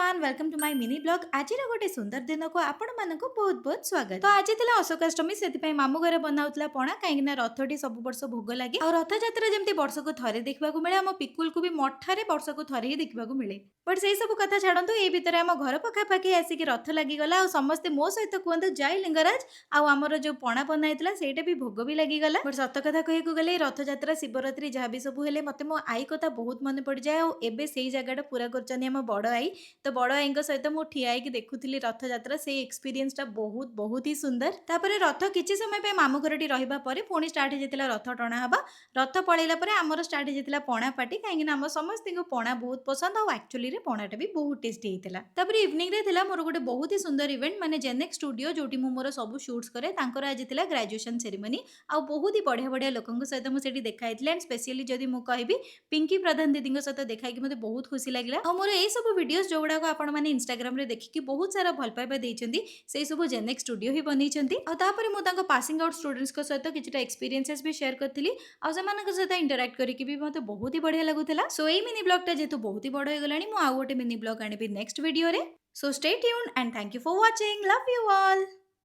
Everyone welcome to my mini blog आज गोटे सुंदर दिन को आपण मानक बहुत बहुत स्वागत। तो आज थिला अशोकाष्टमी से मामू घरे बनाउतला पणा कहीं रथटी सब वर्ष भोग लगे और रथ यात्रा जमी वर्ष को थरे देखा मिले आम पिकुल को भी मठारे वर्ष को थरे ही देखा मिले। बट से सब कथा छाड़ू ये भितर आम घर पखापाखि आसिक रथ लगिगला और समस्ते मो सहित कहतु जय लिंगराज आमर जो पणा बना होता भी भोग भी लगिगला। बट सत कथा कहू गले रथ यात्रा शिवरात्रि जहाँ भी सब हेले मत मो आई कथा बहुत मन पड़ जाए और एबे से जगह पूरा कर बड़ आई तो बड़ आई सहित मुझे ठिया देखुली रथ यात्रा से एक्सपीरियंस टा बहुत बहुत ही सुंदर। तापर रथ किसी समय पे मामू घर रहा पुणी स्टार्ट होता रथ टणा हवा रथ पलैला आमर स्टार्ट होता पणा पार्टी कहीं आम समस्त पणा बहुत पसंद और एक्चुअली पणाटा भी बहुत टेस्टी होता। तापर इवनिंग रे थिला मोर गोटे बहुत ही सुंदर इवेंट माने जेनेक स्टूडियो जोटी मु मोर सब शूट्स करे तांकर आज थिला ग्रेजुएशन सेरेमनी आ बहुत ही बढ़िया बढ़िया लोकंक सहित मुझे देखा एंड स्पेशली जदि मु कहबी पिंकी प्रधान दीदी सहित देखा मते बहुत खुशी लगिला और मोर ए सब वीडियोस जो गुड़ाक आपण मैंने इंस्टाग्राम रे देखिकी बहुत सारा भल पाइबा देइचंदी से सब जेनेक स्टूडियो ही बनीचंदी और तापर मु तांको पासिंग आउट स्टूडेंट्स को सहित किछटा एक्सपीरियंसेस भी शेयर करथिली और सेमानक सहित इंटरैक्ट करिकि भी मते बहुत ही बढ़िया लागुथला। सो ए मिनी ब्लॉग टा जेतु बहुत ही बड़ हो गलानी मु आ गोटे मिनी ब्लॉग आनिबी नेक्स्ट वीडियो रे। So stay tuned and thank you for watching love you all.